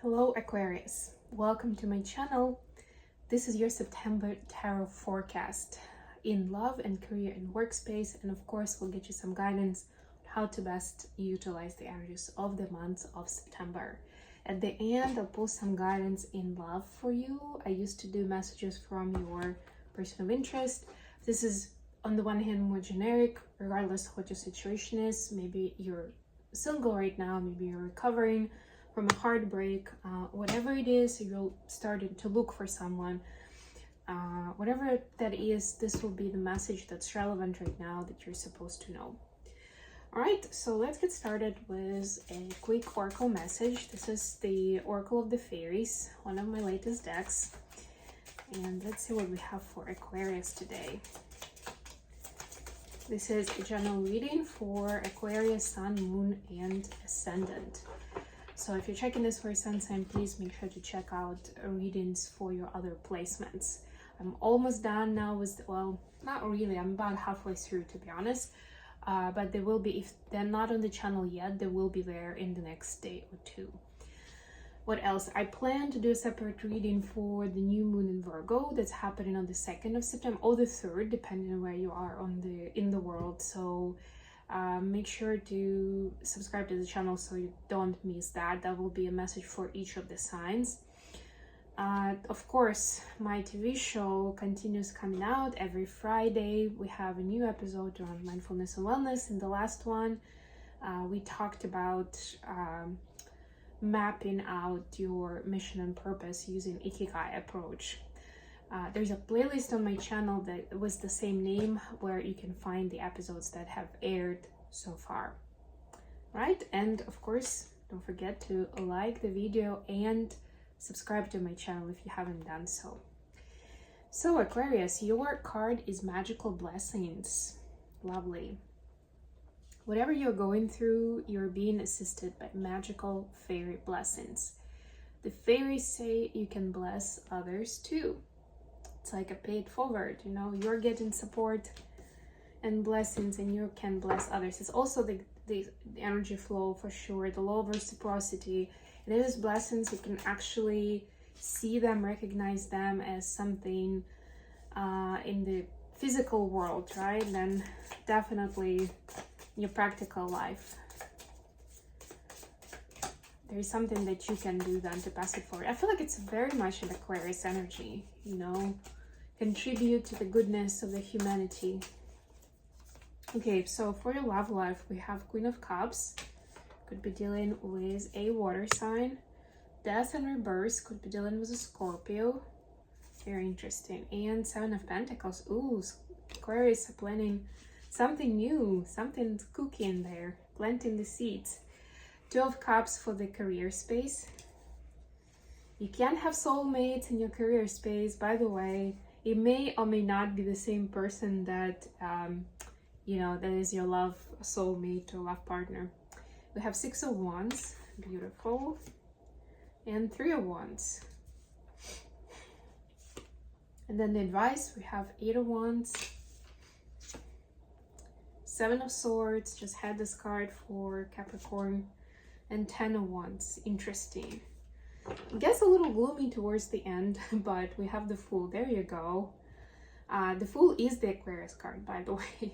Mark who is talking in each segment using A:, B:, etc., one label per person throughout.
A: Hello Aquarius, welcome to my channel. This is your September tarot forecast in love and career and workspace, and of course we'll get you some guidance on how to best utilize the energies of the month of September. At the end I'll post some guidance in love for you. I used to do messages from your person of interest. This is on the one hand more generic, regardless of what your situation is. Maybe you're single right now, maybe you're recovering from a heartbreak, whatever it is, you're starting to look for someone, whatever that is, this will be the message that's relevant right now that you're supposed to know. All right, so let's get started with a quick oracle message. This is the Oracle of the Fairies, one of my latest decks. And let's see what we have for Aquarius today. This is a general reading for Aquarius, Sun, Moon, and Ascendant. So if you're checking this for a sun sign, please make sure to check out readings for your other placements. I'm almost done now with, well, not really, I'm about halfway through to be honest. But they will be, if they're not on the channel yet, they will be there in the next day or two. What else? I plan to do a separate reading for the new moon in Virgo that's happening on the 2nd of September or the 3rd, depending on where you are in the world. So make sure to subscribe to the channel so you don't miss that. That will be a message for each of the signs. Of course, my TV show continues coming out every Friday. We have a new episode around mindfulness and wellness. In the last one, we talked about mapping out your mission and purpose using Ikigai approach. There's a playlist on my channel that was the same name where you can find the episodes that have aired so far. Right? And of course, don't forget to like the video and subscribe to my channel if you haven't done so. So Aquarius, your card is Magical Blessings. Lovely. Whatever you're going through, you're being assisted by magical fairy blessings. The fairies say you can bless others too. It's like a paid forward, you know, you're getting support and blessings and you can bless others. It's also the energy flow for sure, the law of reciprocity. And it is blessings, you can actually see them, recognize them as something in the physical world, right? And then definitely in your practical life. There's something that you can do then to pass it forward. I feel like it's very much an Aquarius energy, you know, contribute to the goodness of the humanity. Okay, so for your love life, we have Queen of Cups, could be dealing with a water sign. Death and Rebirth, could be dealing with a Scorpio. Very interesting. And Seven of Pentacles. Ooh, Aquarius are planning something new, something cooking there, planting the seeds. Two of Cups for the career space. You can't have soulmates in your career space, by the way. It may or may not be the same person that, you know, that is your love soulmate or love partner. We have Six of Wands, beautiful. And Three of Wands. And then the advice, we have Eight of Wands. Seven of Swords, just had this card for Capricorn. And 10 of Wands, interesting. It gets a little gloomy towards the end, but we have the Fool. There you go. The Fool is the Aquarius card, by the way,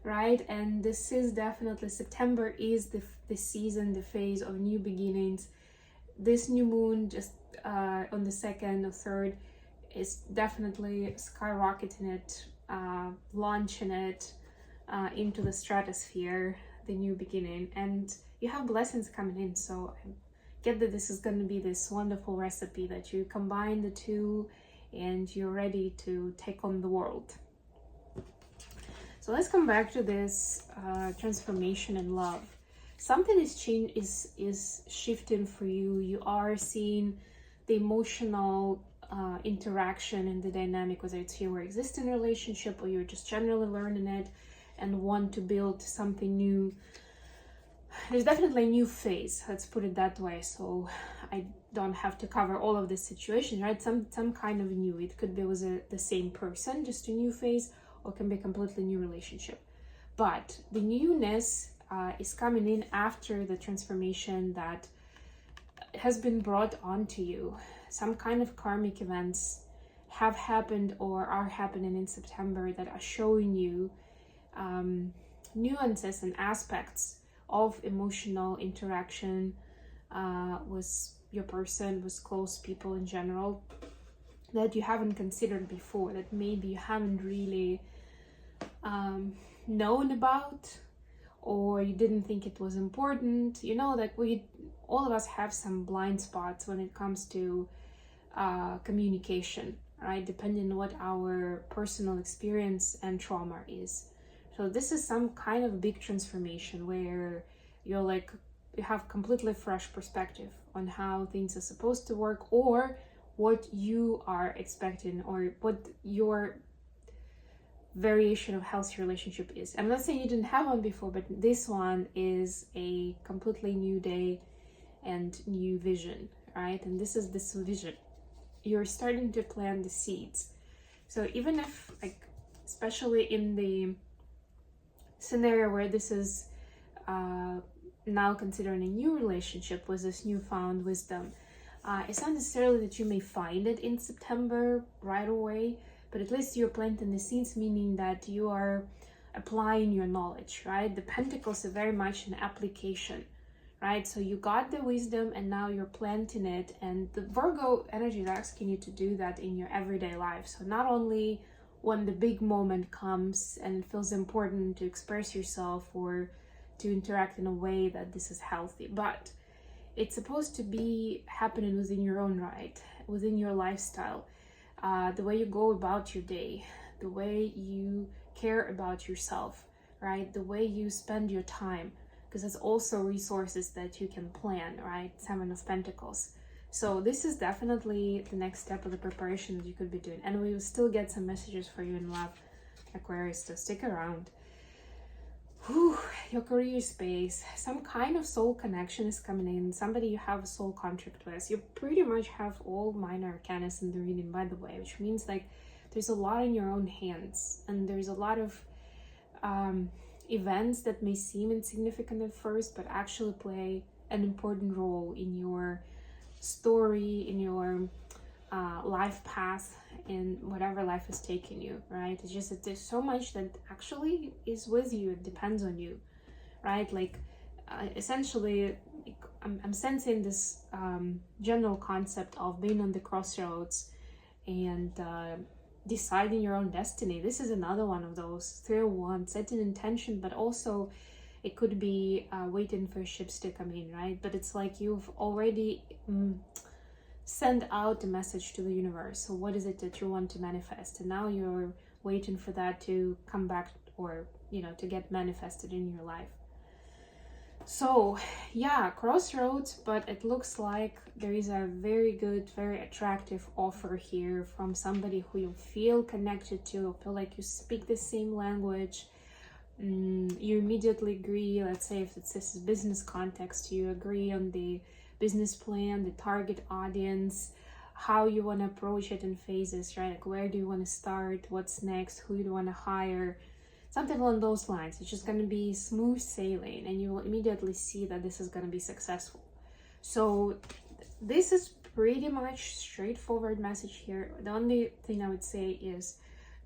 A: right? And this is definitely, September is the season, the phase of new beginnings. This new moon just on the 2nd or 3rd is definitely skyrocketing it, launching it into the stratosphere, the new beginning. And you have blessings coming in, so I get that this is going to be this wonderful recipe that you combine the two and you're ready to take on the world. So let's come back to this transformation in love. Something is shifting for you. You are seeing the emotional interaction in the dynamic, whether it's your existing relationship or you're just generally learning it and want to build something new. There's definitely a new phase, let's put it that way, so I don't have to cover all of this situation, right? Some kind of new. It could be with the same person, just a new phase, or it can be a completely new relationship. But the newness is coming in after the transformation that has been brought onto you. Some kind of karmic events have happened or are happening in September that are showing you nuances and aspects of emotional interaction with your person, with close people in general, that you haven't considered before, that maybe you haven't really known about, or you didn't think it was important. You know, that all of us have some blind spots when it comes to communication, right? Depending on what our personal experience and trauma is. So this is some kind of big transformation where you're like, you have completely fresh perspective on how things are supposed to work, or what you are expecting, or what your variation of healthy relationship is. I'm not saying you didn't have one before, but this one is a completely new day and new vision, right? And this is this vision. You're starting to plant the seeds. So even if, like, especially in the scenario where this is now considering a new relationship with this newfound wisdom, it's not necessarily that you may find it in September right away, but at least you're planting the seeds, meaning that you are applying your knowledge, right? The Pentacles are very much an application, right? So you got the wisdom and now you're planting it, and the Virgo energy is asking you to do that in your everyday life. So not only when the big moment comes and it feels important to express yourself or to interact in a way that this is healthy, but it's supposed to be happening within your own right, within your lifestyle, the way you go about your day, the way you care about yourself, right? The way you spend your time, because it's also resources that you can plan, right? Seven of Pentacles. So this is definitely the next step of the preparation that you could be doing. And we will still get some messages for you in love, Aquarius, so stick around. Whew, your career space, some kind of soul connection is coming in, somebody you have a soul contract with. You pretty much have all minor arcana in the reading, by the way, which means like there's a lot in your own hands, and there's a lot of events that may seem insignificant at first, but actually play an important role in your story, in your life path, in whatever life is taking you, right? It's just that there's so much that actually is with you. It depends on you, right? Like essentially, I'm sensing this general concept of being on the crossroads and deciding your own destiny. This is another one of those 301, set an intention, but also it could be waiting for ships to come in, right? But it's like you've already send out the message to the universe. So what is it that you want to manifest? And now you're waiting for that to come back, or, you know, to get manifested in your life. So yeah, crossroads, but it looks like there is a very good, very attractive offer here from somebody who you feel connected to, feel like you speak the same language. You immediately agree. Let's say if it's this business context, you agree on the business plan, the target audience, how you want to approach it in phases, right? Like where do you want to start, what's next, who you want to hire, something along those lines. It's just going to be smooth sailing, and you will immediately see that this is going to be successful. So this is pretty much straightforward message here. The only thing I would say is,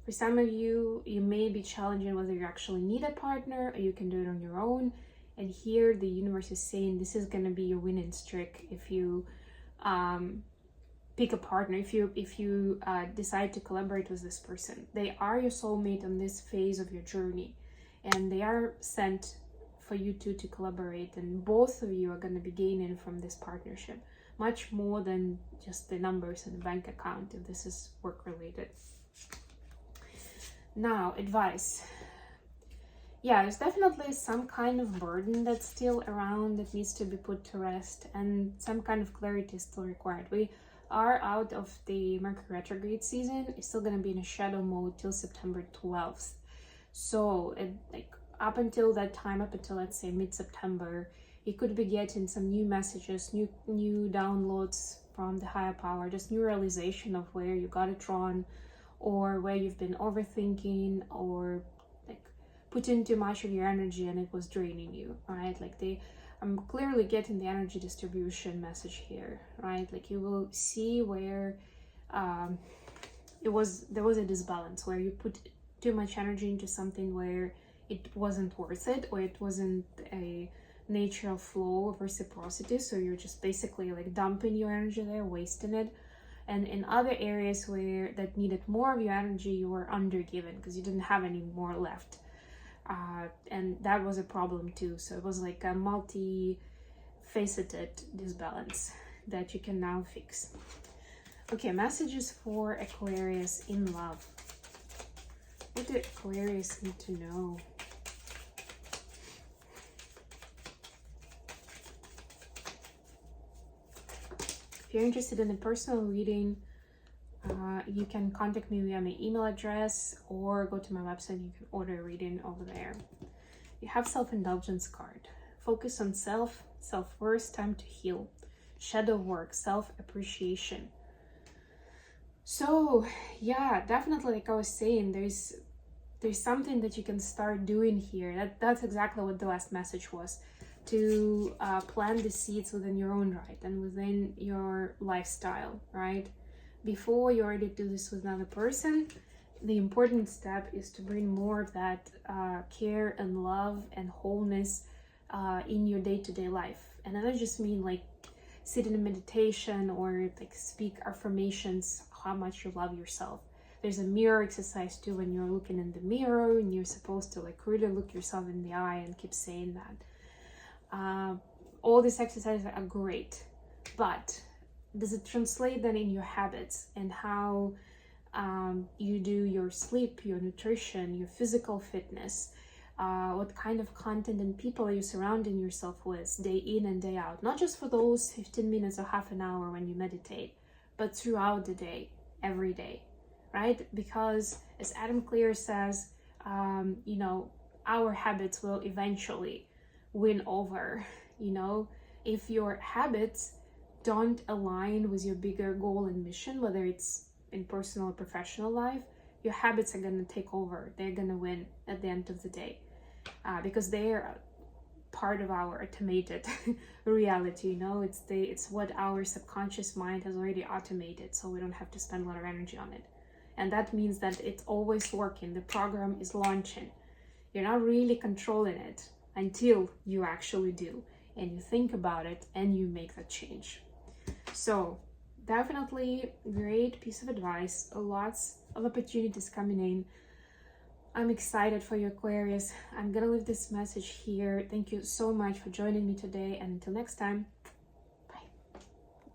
A: for some of you, you may be challenging whether you actually need a partner or you can do it on your own. And here the universe is saying this is going to be your winning streak if you pick a partner, if you decide to collaborate with this person. They are your soulmate on this phase of your journey, and they are sent for you two to collaborate, and both of you are going to be gaining from this partnership much more than just the numbers in the bank account if this is work related. Now, advice. Yeah, there's definitely some kind of burden that's still around that needs to be put to rest, and some kind of clarity is still required. We are out of the Mercury retrograde season. It's still going to be in a shadow mode till September 12th. So like up until that time, up until let's say mid-September, you could be getting some new messages, new downloads from the higher power, just new realization of where you got it wrong, or where you've been overthinking, or putting too much of your energy and it was draining you, right? Like I'm clearly getting the energy distribution message here, right? Like you will see where there was a disbalance, where you put too much energy into something where it wasn't worth it, or it wasn't a natural flow of reciprocity, so you're just basically like dumping your energy there, wasting it. And in other areas where that needed more of your energy, you were undergiven because you didn't have any more left, and that was a problem too. So it was like a multi-faceted disbalance that you can now fix. Okay, messages for Aquarius in love. What do Aquarius need to know? If you're interested in a personal reading, you can contact me via my email address or go to my website. You can order a reading over there. You have self-indulgence card. Focus on self-worth, time to heal. Shadow work, self-appreciation. So yeah, definitely, like I was saying, there's something that you can start doing here. That's exactly what the last message was, to plant the seeds within your own right and within your lifestyle, right? Before you're ready to do this with another person, the important step is to bring more of that care and love and wholeness in your day-to-day life. And I don't just mean like sit in a meditation or like speak affirmations how much you love yourself. There's a mirror exercise too, when you're looking in the mirror and you're supposed to like really look yourself in the eye and keep saying that. All these exercises are great, but does it translate then in your habits and how you do your sleep, your nutrition, your physical fitness? What kind of content and people are you surrounding yourself with day in and day out? Not just for those 15 minutes or half an hour when you meditate, but throughout the day, every day, right? Because as Adam Clear says, you know, our habits will eventually win over. You know, if your habits don't align with your bigger goal and mission, whether it's in personal or professional life, your habits are going to take over. They're going to win at the end of the day, because they are part of our automated reality. You know, it's what our subconscious mind has already automated, so we don't have to spend a lot of energy on it. And that means that it's always working. The program is launching. You're not really controlling it until you actually do, and you think about it and you make that change. So definitely great piece of advice. Lots of opportunities coming in. I'm excited for you, Aquarius. I'm gonna leave this message here. Thank you so much for joining me today, and until next time,